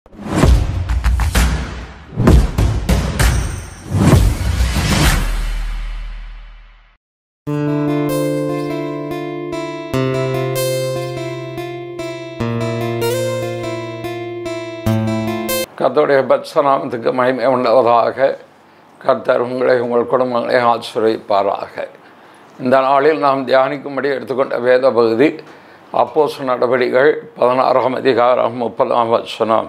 கர்த்தருடைய பரிசுத்தநாமத்துக்கு மகிமை உண்டாவதாக. கர்த்தர் உங்களை உங்கள் குடும்பங்களை ஆசீர்வதிப்பாராக. இந்த நாளில் நாம் தியானிக்கும்படி எடுத்துக்கொண்ட வேத பகுதி அப்போஸ்தலர் நடபடிகள் 16ஆம் அதிகாரம் 30ஆம் வசனம்.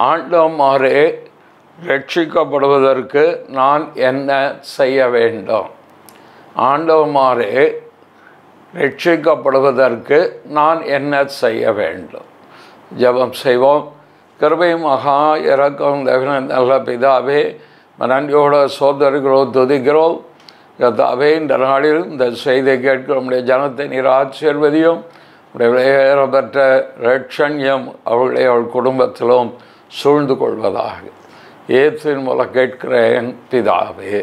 ஆண்டவரே, ரட்சிக்கப்படுவதற்கு நான் என்ன செய்ய வேண்டும்? ஆண்டவரே, ரட்சிக்கப்படுவதற்கு நான் என்ன செய்ய வேண்டும்? ஜெபம் செய்வோம். கிருபை மகா இரக்கம் நல்ல பிதாவே, நன்றியோட சோதரிகளோ துதிக்கிறோம். கர்த்தாவே, இந்த நாளில் இந்த செய்தியை கேட்கிற நம்முடைய ஜனத்தை நீர் ஆசீர்வதியும். உடைய விலையேறப்பட்ட ரட்சண்யம் அவளுடைய அவள் குடும்பத்திலும் சூழ்ந்து கொள்வதாக இயேசுவின் மூலம் கேட்கிறேன் பிதாவே.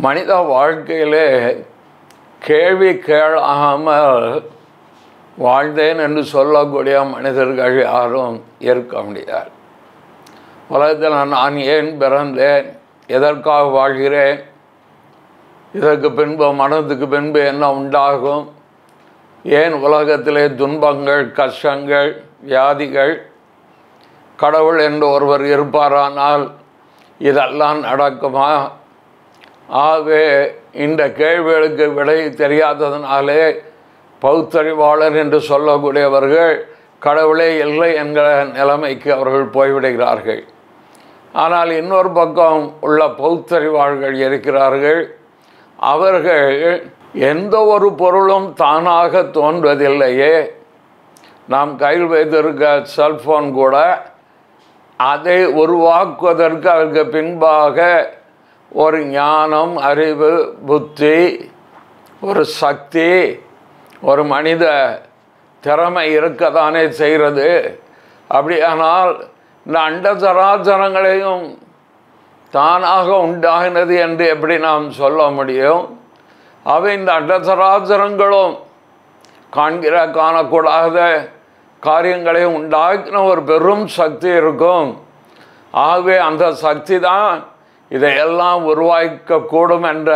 மனித வாழ்க்கையிலே கேள்வி கேளாமல் வாழ்ந்தேன் என்று சொல்லக்கூடிய மனிதர்கள் யாரும் இருக்க முடியாது. உலகத்தில் நான் ஏன் பிறந்தேன், எதற்காக வாழ்கிறேன், இதற்கு பின்பு மரணத்துக்கு பின்பு என்ன உண்டாகும், ஏன் உலகத்திலே துன்பங்கள், கஷ்டங்கள், வியாதிகள், கடவுள் என்று ஒருவர் இருப்பாரானால் இதெல்லாம் நடக்குமா? ஆகவே இந்த கேள்விகளுக்கு விடை தெரியாததுனாலே பௌத்தறிவாளர் என்று சொல்லக்கூடியவர்கள் கடவுளே இல்லை என்கிற நிலைமைக்கு அவர்கள் போய்விடுகிறார்கள். ஆனால் இன்னொரு பக்கம் உள்ள பௌத்தறிவாளர்கள் இருக்கிறார்கள். அவர்கள் எந்த ஒரு பொருளும் தானாக தோன்றுவதில்லையே, நாம் கையில் வைத்திருக்க செல்ஃபோன் கூட அதை உருவாக்குவதற்கு அதற்கு பின்பாக ஒரு ஞானம், அறிவு, புத்தி, ஒரு சக்தி, ஒரு மனித திறமை இருக்கத்தானே செய்கிறது. அப்படியானால் இந்த அண்டசராசரங்களையும் தானாக உண்டாகினது என்று எப்படி நாம் சொல்ல முடியும்? அவை இந்த அண்டசராசரங்களும் காண்கிற காணக்கூடாத காரியங்களை உண்டாக்கின ஒரு பெரும் சக்தி இருக்கும். ஆகவே அந்த சக்தி தான் இதையெல்லாம் உருவாக்கக்கூடும் என்ற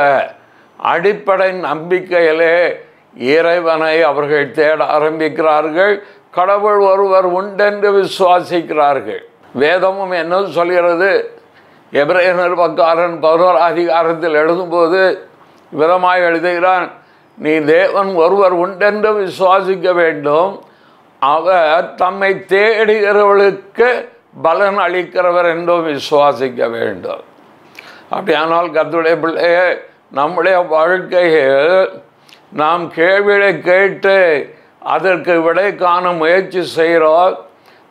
அடிப்படை நம்பிக்கையிலே இறைவனை அவர்கள் தேட ஆரம்பிக்கிறார்கள். கடவுள் ஒருவர் உண்டென்று விசுவாசிக்கிறார்கள். வேதமும் என்ன சொல்கிறது? எபிரேயர் நிருபக்காரன் 11ஆம் அதிகாரத்தில் எழுதும்போது விதமாக எழுதுகிறான், நீ தேவன் ஒருவர் உண்டென்று விசுவாசிக்க வேண்டும், அவர் தம்மை தேடுகிறவர்களுக்கு பலன் அளிக்கிறவர் என்றும் விசுவாசிக்க வேண்டும். அப்படியானால் கர்த்தருடைய பிள்ளையே, நம்முடைய வாழ்க்கையில் நாம் கேள்வியை கேட்டு அதற்கு விடை காண முயற்சி செய்கிறோம்.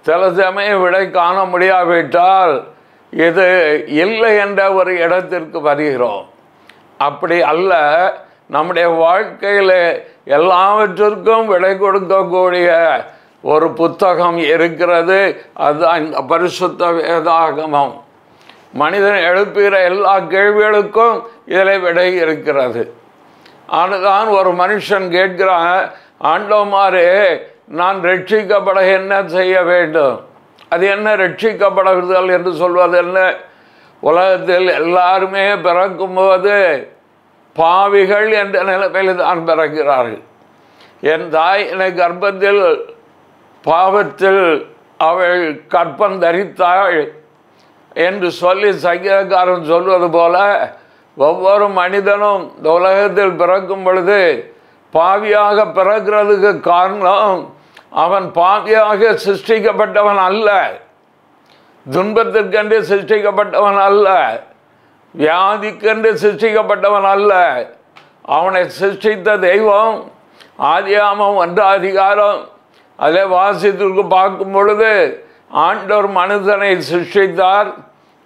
சில சமயம் விடை காண முடியாவிட்டால் இது இல்லை என்ற ஒரு இடத்திற்கு வருகிறோம். அப்படி அல்ல, நம்முடைய வாழ்க்கையில் எல்லாவற்றிற்கும் விடை கொடுக்கக்கூடிய ஒரு புத்தகம் இருக்கிறது. அதுதான் இந்த பரிசுத்த வேதாகமம். மனிதன் எழுப்புகிற எல்லா கேள்விகளுக்கும் இதில் விடை இருக்கிறது. அதுதான் ஒரு மனுஷன் கேட்கிறான், ஆண்டவரே, நான் ரட்சிக்கப்பட என்ன செய்ய வேண்டும்? அது என்ன ரட்சிக்கப்படுதல் என்று சொல்வது என்ன? உலகத்தில் எல்லாருமே பிறக்கும்போது பாவிகள் என்ற நிலைமையில் தான் பிறக்கிறார்கள். என் தாய் என்னை கர்ப்பத்தில் பாவத்தில் அவள் கற்பம் தரித்தாள் என்று சொல்லி சங்கீதக்காரன் சொல்வது போல ஒவ்வொரு மனிதனும் இந்த உலகத்தில் பிறக்கும் பொழுது பாவியாக பிறக்கிறதுக்கு காரணம் அவன் பாவியாக சிருஷ்டிக்கப்பட்டவன் அல்ல, துன்பத்திற்கென்று சிருஷ்டிக்கப்பட்டவன் அல்ல, வியாதிக்கென்று சிருஷ்டிக்கப்பட்டவன் அல்ல. அவனை சிருஷ்டித்த தெய்வம் ஆதியாகமம் 1ஆம் அதிகாரம் அதை வாசித்திற்கு பார்க்கும் பொழுது ஆண்டவர் மனிதனை சிருஷ்டித்தார்,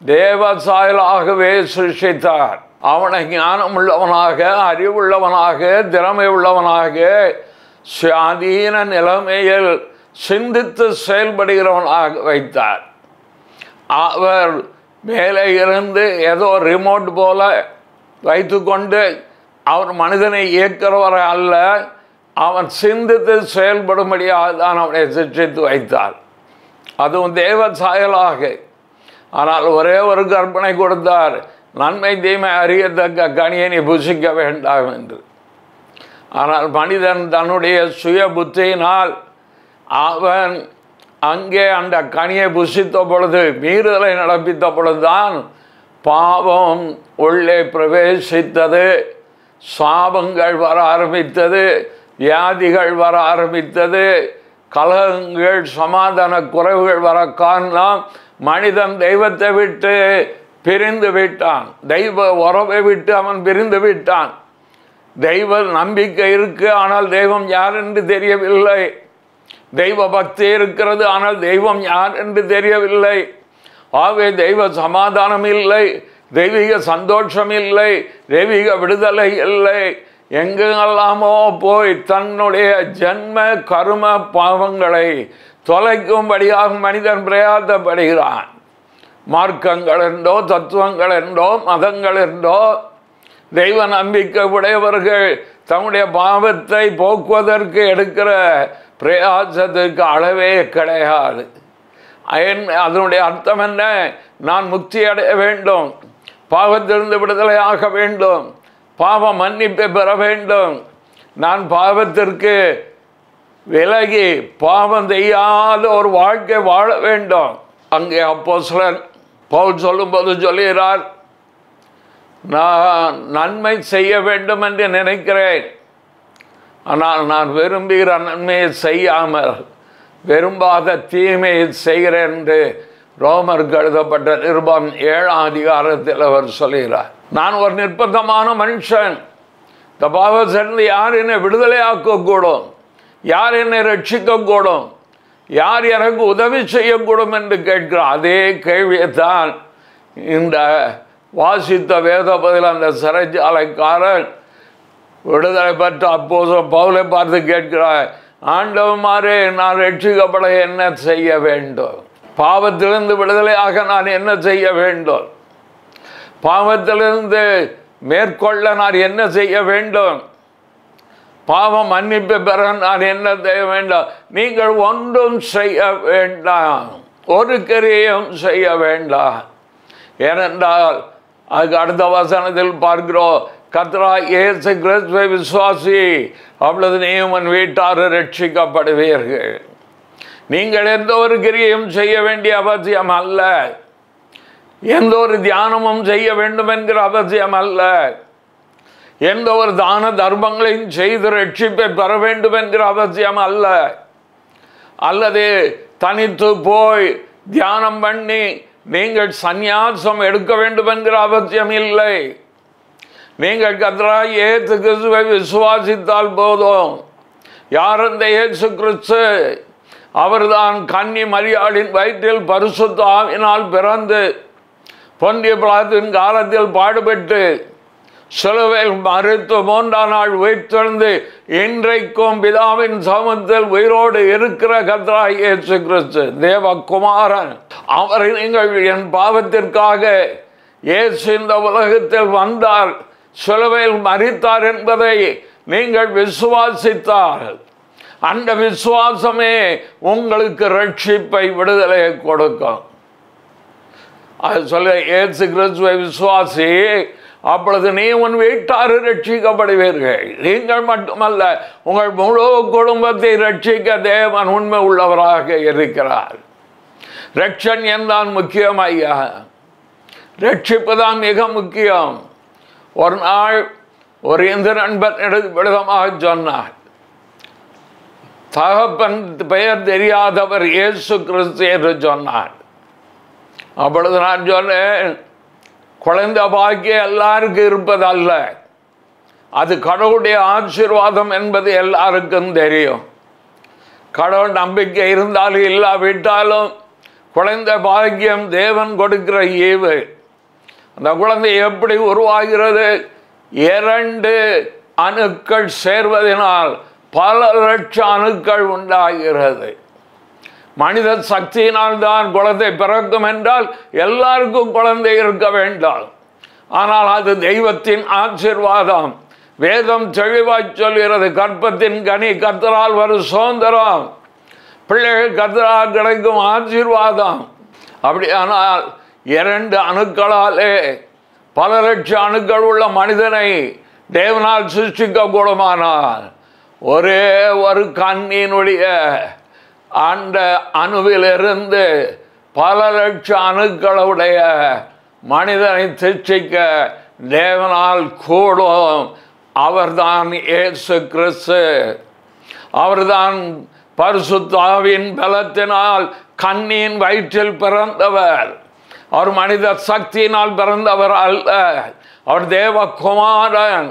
தேவ சாயலாகவே சிருஷ்டித்தார். அவனை ஞானம் உள்ளவனாக, அறிவுள்ளவனாக, திறமை உள்ளவனாக, சுயாதீன நிலைமையில் சிந்தித்து செயல்படுகிறவனாக வைத்தார். அவர் மேலே இருந்து ஏதோ ரிமோட் போல வைத்து கொண்டு அவர் மனிதனை இயக்கிறவரை அல்ல, அவன் சிந்தித்து செயல்படும்படியாக தான் அவனை சிருஷ்டித்து வைத்தார். அதுவும் தேவ சாயலாக. ஆனால் ஒரே ஒரு கற்பனை கொடுத்தார், நன்மை தீமை அறியத்தக்க கனியை நீ புசிக்க வேண்டாம் என்று. ஆனால் மனிதன் தன்னுடைய சுய புத்தியினால் அவன் அங்கே அந்த கனியை புசித்த பொழுது, மீறுதலை நடப்பித்த பொழுதுதான் பாவம் உள்ளே பிரவேசித்தது. சாபங்கள் வர ஆரம்பித்தது, வியாதிகள் வர ஆரம்பித்தது, கலகங்கள், சமாதான குறைவுகள் வர காரணம் மனிதன் தெய்வத்தை விட்டு பிரிந்து விட்டான். தெய்வ உறவை விட்டு அவன் பிரிந்து விட்டான். தெய்வ நம்பிக்கை இருக்கு, ஆனால் தெய்வம் யார் என்று தெரியவில்லை. தெய்வ பக்தி இருக்கிறது, ஆனால் தெய்வம் யார் என்று தெரியவில்லை. ஆகவே தெய்வ சமாதானம் இல்லை, தெய்வீக சந்தோஷம் இல்லை, தெய்வீக விடுதலை இல்லை. எங்கெல்லாமோ போய் தன்னுடைய ஜன்ம கரும பாவங்களை தொலைக்கும்படியாக மனிதன் பிரயாசப்படுகிறான். மார்க்கங்கள் என்றோ, தத்துவங்கள் என்றோ, மதங்கள் என்றோ, தெய்வ நம்பிக்கை உடையவர்கள் தன்னுடைய பாவத்தை போக்குவதற்கு எடுக்கிற பிரயாசத்துக்கு அளவே கிடையாது. அதனுடைய அர்த்தம் என்ன? நான் முக்தி அடைய வேண்டும், பாவத்திலிருந்து விடுதலை ஆக வேண்டும், பாவ மன்னிப்பை பெற வேண்டும், நான் பாவத்திற்கு விலகி பாவம் செய்யாத ஒரு வாழ்க்கை வாழ வேண்டும். அங்கே அப்போஸ்தலன் பவுல் சொல்லும்போது சொல்லுகிறார், நான் நன்மை செய்ய வேண்டும் என்று நினைக்கிறேன், ஆனால் நான் விரும்புகிற நன்மையை செய்யாமல் விரும்பாத தீமையை செய்கிறேன் என்று ரோமருக்கு எழுதப்பட்ட நிருபம் 7ஆம் அதிகாரத்தில் அவர் சொல்கிறார். நான் ஒரு நிர்பந்தமான மனுஷன், இந்த பாவத்திலிருந்து யார் என்னை விடுதலை ஆக்கக்கூடும், யார் என்னை ரட்சிக்கக்கூடும், யார் எனக்கு உதவி செய்யக்கூடும் என்று கேட்கிறார். அதே கேள்வியைத்தான் இந்த வாசித்த வேத பதில் அந்த சிறைச்சாலைக்காரன் விடுதலை பெற்ற அப்போஸ்தலன் பவுலை பார்த்து கேட்கிறார், ஆண்டவரே, நான் ரட்சிக்கப்பட என்ன செய்ய வேண்டும்? பாவத்திலிருந்து விடுதலையாக நான் என்ன செய்ய வேண்டும்? பாவத்திலிருந்து மேற்கொள்ள நான் என்ன செய்ய வேண்டும்? பாவம் மன்னிப்பு பெற நான் என்ன செய்ய வேண்டும்? நீங்கள் ஒன்றும் செய்ய வேண்டாம், ஒரு கிரியையும் செய்ய வேண்டாம். ஏனென்றால் அதுக்கு அடுத்த வசனத்தில் பார்க்கிறோம், கர்த்தராகிய இயேசு கிறிஸ்துவை விசுவாசி, அப்பொழுது நீயும் உன் வீட்டாரும் ரட்சிக்கப்படுவீர்கள். நீங்கள் எந்த ஒரு கிரியையும் செய்ய வேண்டிய அவசியம் அல்ல, எந்த ஒரு தியானமும் செய்ய வேண்டும் என்கிற அவசியம் அல்ல, எந்த ஒரு தான தர்மங்களையும் செய்து ரட்சிப்பை பெற வேண்டும் என்கிற அவசியம் அல்ல, அல்லது தனித்து போய் தியானம் பண்ணி நீங்கள் சந்நியாசம் எடுக்க வேண்டும் என்கிற அவசியம் இல்லை. நீங்கள் கர்த்தராகிய இயேசு கிறிஸ்துவை விசுவாசித்தால் போதும். யார் அந்த இயேசு கிறிஸ்து? அவர்தான் கன்னி மரியாளின் வயிற்றில் பரிசுத்த ஆவியினால் பிறந்து பொந்திய பிலாத்தின் காலத்தில் பாடுபட்டு சிலுவையில் மரித்து 3ஆம் நாள் உயிர்த்தெழுந்து இன்றைக்கும் பிதாவின் சமூகத்தில் உயிரோடு இருக்கிற கர்த்தராகிய இயேசு கிறிஸ்து தேவகுமாரன். அவரை நீங்கள் என் பாவத்திற்காக இயேசு இந்த உலகத்தில் வந்தார், சிலுவையில் மரித்தார் என்பதை நீங்கள் விசுவாசித்தார். அந்த விசுவாசமே உங்களுக்கு ரட்சிப்பை விடுதலையை கொடுக்கும். அது சொல்ல, இயேசு கிறிஸ்துவை விசுவாசி, அப்பொழுது நீ உன் வீட்டாரு ரட்சிக்கப்படுவீர்கள். நீங்கள் மட்டுமல்ல, உங்கள் முழு குடும்பத்தை ரட்சிக்க தேவன் உண்மை உள்ளவராக இருக்கிறார். ரட்சன் என்றான் முக்கியம் ஐயா, ரட்சிப்பு தான் மிக முக்கியம். ஒரு நாள் ஒரு இந்து நண்பன் விதமாக சொன்னார், தகப்பன் பெயர் தெரியாதவர் இயேசு கிறிஸ்து என்று சொன்னார். அப்பொழுது நான் சொன்னேன், குழந்தை பாக்கியம் எல்லாருக்கும் இருப்பதல்ல, அது கடவுளுடைய ஆசீர்வாதம் என்பது எல்லாருக்கும் தெரியும். கடவுள் நம்பிக்கை இருந்தாலும் இல்லாவிட்டாலும் குழந்தை பாக்கியம் தேவன் கொடுக்கிற ஈவு. அந்த குழந்தை எப்படி உருவாகிறது? 2 அணுக்கள் சேர்வதனால் பல லட்சம் அணுக்கள் உண்டாகிறது. மனித சக்தியினால் தான் குழந்தை பிறக்கும் என்றால் எல்லாருக்கும் குழந்தை இருக்க வேண்டாம். ஆனால் அது தெய்வத்தின் ஆசீர்வாதம். வேதம் தெளிவாய் சொல்கிறது, கற்பத்தின் கனி கர்த்தரால் வரும் சுதந்திரம். பிள்ளைகள் கர்த்தரால் கிடைக்கும் ஆசீர்வாதம். அப்படியானால் 2 அணுக்களாலே பல லட்சம் அணுக்கள் உள்ள மனிதனை தேவனால் சிருஷ்டிக்க கூடுமானால் ஒரே ஒரு கண்ணியினுடைய அந்த அணுவிலிருந்து பல லட்சம் அணுக்களுடைய மனிதனை சிருஷ்டிக்க தேவனால் கூடும். அவர்தான் இயேசு கிறிஸ்து. அவர்தான் பரிசுத்த ஆவியின் பலத்தினால் கன்னியின் வயிற்றில் பிறந்தவர். அவர் மனித சக்தியினால் பிறந்தவர் அல்ல. அவர் தேவகுமாரன்.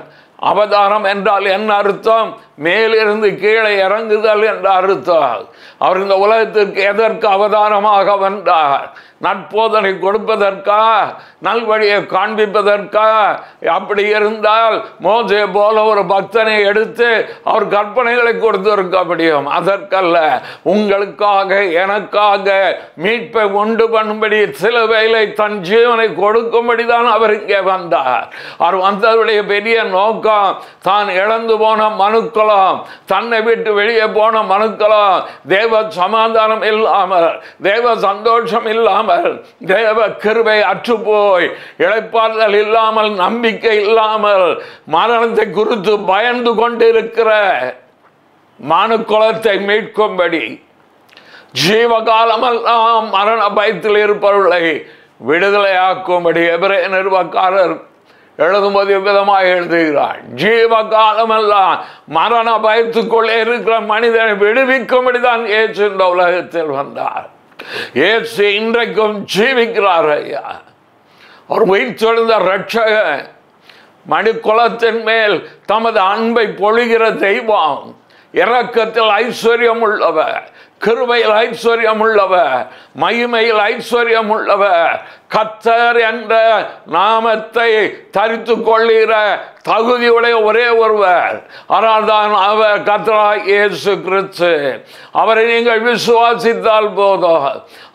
அவதாரம் என்றால் என்ன அர்த்தம்? மேலிருந்து கீழே இறங்குதல் என்ற அர்த்தம். அவர் இந்த உலகத்திற்கு எதற்கு அவதாரமாக வந்தார்? நற்போதனை கொடுப்பதற்கா? நல்வழியை காண்பிப்பதற்கா? அப்படி இருந்தால் மோசே போல ஒரு பக்தனை எடுத்து அவர் கற்பனைகளை கொடுத்திருக்க முடியும். அதற்கல்ல, உங்களுக்காக எனக்காக மீட்பை உண்டு பண்ணும்படி சிலுவையிலே தன் ஜீவனை கொடுக்கும்படிதான் அவர் இங்கே வந்தார். அவர் வந்ததுடைய பெரிய நோக்கம் தான் இழந்து போன மனுக்களும், தன்னை விட்டு வெளியே போன மனுக்களும் தேவ சமாதானம் இல்லாமல், தேவ சந்தோஷம் இல்லாமல், தேவ கிருபை அற்றுப்போய், இளைப்பாறுதல் இல்லாமல், நம்பிக்கை இல்லாமல், மரணத்தை குறித்து பயந்து கொண்டிருக்கிற மனுக்குலத்தை மீட்கும்படி, ஜீவகாலமெல்லாம் மரண பயத்தில் இருப்பவர்களை விடுதலையாக்கும்படி எபிரேய நிருபக்காரர் எழுதும்போது விதமாக எழுதுகிறார். ஜீவகாலமெல்லாம் மரண பயத்துக்குள்ளே இருக்கிற மனிதனை விடுவிக்கும்படிதான் இயேசு இந்த உலகத்தில் வந்தார். இயேசு இன்றைக்கும் ஜீவிக்கிறார் ஐயா. அவர் உயிர்த்தெழுந்த இரட்சகர், மனுக்குலத்தின் மேல் தமது அன்பை பொழிகிற தெய்வம், இரக்கத்தில் ஐஸ்வர்யம் உள்ளவர், கிருபையில் ஐஸ்வர்யம் உள்ளவர், மகிமையில் ஐஸ்வர்யம் உள்ளவர், கர்த்தர் என்ற நாமத்தை தரித்து கொள்ளுகிற தகுதியுடைய ஒரே ஒருவர். ஆனால் தான் அவர் கர்த்தராகிய இயேசு கிறிஸ்து. அவரை நீங்கள் விசுவாசித்தால் போதும்,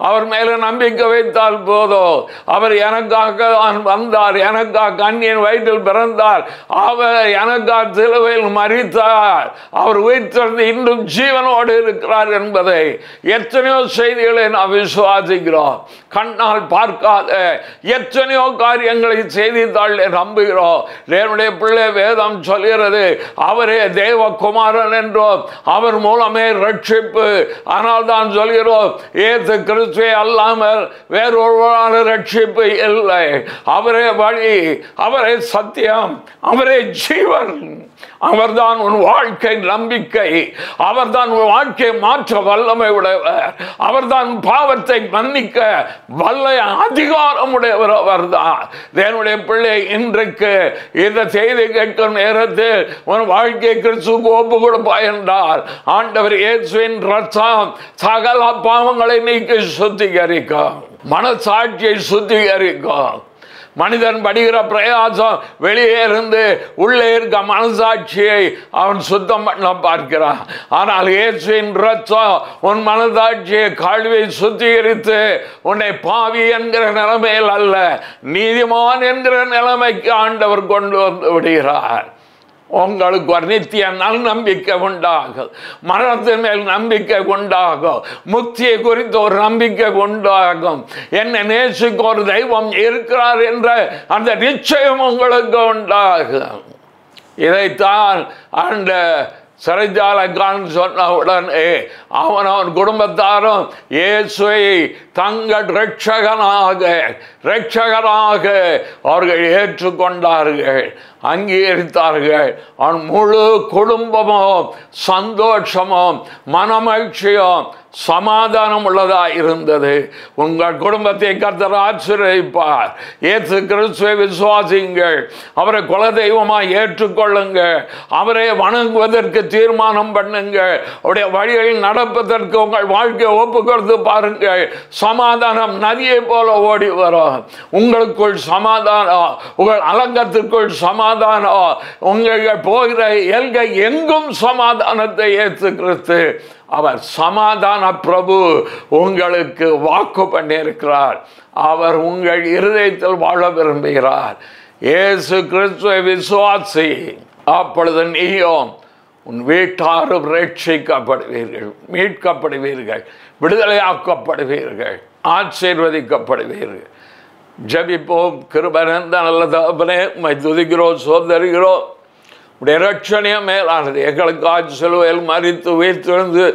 அவர் மேல நம்பிக்கை வைத்தால் போதும். அவர் எனக்காக வந்தார், எனக்காக கன்னியின் வயிற்றில் பிறந்தார், அவர் எனக்காக சிலுவையில் மரித்தார், அவர் உயிர்த்தெழுந்து இன்றும் ஜீவனோடு இருக்கிறார் என்பதை எத்தனையோ செய்திகளை நாம் விசுவாசிக்கிறோம். கண்ணால் பார்க்காத எத்தனையோ காரியங்களை செய்தித்தாள் நம்புகிறோம். தேவனுடைய பிள்ளை வேதம் சொல்கிறது அவரே தேவகுமாரன் என்றும் அவர் மூலமே ரட்சிப்பு. ஆனால் தான் சொல்கிறோம் இயேசு கிறிஸ்துவை அல்லாமல் வேறொருவரான ரட்சிப்பு இல்லை. அவரே வழி, அவரே சத்தியம், அவரே ஜீவன். அவர்தான் உன் வாழ்க்கை நம்பிக்கை. அவர்தான் உன் வாழ்க்கையை மாற்ற வல்லமை உடையவர். அவர்தான் பாவத்தை மன்னிக்க வல்ல அதிகாரம் உடையவர். அவர்தான் தேவனுடைய பிள்ளை. இன்றைக்கு இந்த செய்தி கேட்கும் நேரத்தில் உன் வாழ்க்கையை கிறிஸ்துவுக்கு ஒப்பு கொடுப்பாய் என்றால் ஆண்டவர் இயேசுவின் இரத்தம் சகல பாவங்களை நீக்கி சுத்திகரிக்கும், மனசாட்சியை சுத்திகரிக்கும். மனிதன் படுகிற பிரயாசம் வெளியே இருந்து உள்ளே இருக்க மனசாட்சியை அவன் சுத்தம் பண்ண பார்க்கிறான். ஆனால் இயேசுவின் இரத்தம் உன் மனசாட்சியை கழுவி சுத்திகரித்து உன்னை பாவி என்கிற நிலைமையில் அல்ல, நீதிமான் என்கிற நிலைமைக்கு ஆண்டவர் கொண்டு வந்து விடுகிறார். உங்களுக்கு ஒரு நித்திய நல் நம்பிக்கை உண்டாகும், மரணத்தின் மேல் நம்பிக்கை உண்டாகும், முக்தியை குறித்த ஒரு நம்பிக்கை உண்டாகும். என்னை நேசிக்க ஒரு தெய்வம் இருக்கிறார் என்ற அந்த நிச்சயம் உங்களுக்கு உண்டாகும். இதைத்தான் அந்த சிறைச்சாலைக்காரன் சொன்ன உடனே அவன் குடும்பத்தாரும் இயேசுவை தங்கள் இரட்சகராக அவர்கள் ஏற்றுக்கொண்டார்கள், அங்கீகரித்தார்கள். அவன் முழு குடும்பமும் சந்தோஷமும் மனமகிழ்ச்சியும் சமாதானம் உள்ளதாக இருந்தது. உங்கள் குடும்பத்தை கர்த்தர் ஆசீர்வதிப்பார். இயேசு கிறிஸ்துவை விசுவாசியுங்கள், அவரை குலதெய்வமாக ஏற்றுக்கொள்ளுங்கள், அவரை வணங்குவதற்கு தீர்மானம் பண்ணுங்கள், அவருடைய வழிகளில் நடப்பதற்கு உங்கள் வாழ்க்கையை ஒப்பு கொடுத்து பாருங்கள். சமாதானம் நதியை போல ஓடி வரும். உங்களுக்குள் சமாதானம், உங்கள் அலங்கத்திற்குள் சமாதானம், உங்கள் போகிற எல்கை எங்கும் சமாதானத்தை இயேசு கிறிஸ்து அவர் சமாதான பிரபு உங்களுக்கு வாக்கு பண்ணியிருக்கிறார். அவர் உங்கள் இருதயத்தில் வாழ விரும்புகிறார். இயேசு கிறிஸ்துவை விசுவாசி, அப்பொழுது நீயும் உன் வீட்டாரும் ரட்சிக்கப்படுவீர்கள், மீட்கப்படுவீர்கள், விடுதலையாக்கப்படுவீர்கள், ஆசீர்வதிக்கப்படுவீர்கள். ஜெபிப்போம். கிருபை நிறைந்த நல்ல தகப்பனே, உம்மை துதிக்கிறோம், சோதரிக்கிறோம். உடைய இரட்சணியம் மேலானது. எங்களுக்காக சிலுவையில் மரித்து உயிர்த்தெழுந்து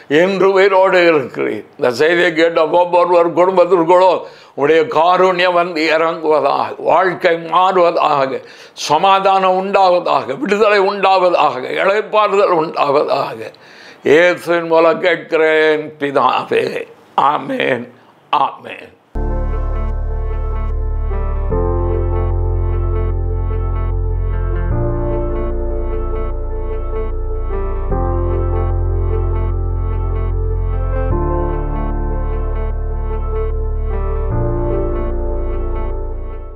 இன்று உயிரோடு இருக்கிறீர். இந்த செய்தியை கேட்ட ஒவ்வொருவர் குடும்பத்திற்குள்ளோ உடைய காருண்யம் வந்து இறங்குவதாக, வாழ்க்கை மாறுவதாக, சமாதானம் உண்டாவதாக, விடுதலை உண்டாவதாக, இளைப்பாறுதல் உண்டாவதாக. இயேசுவின் மூலம் கேட்கிறேன் பிதாவே. ஆமேன், ஆமேன்.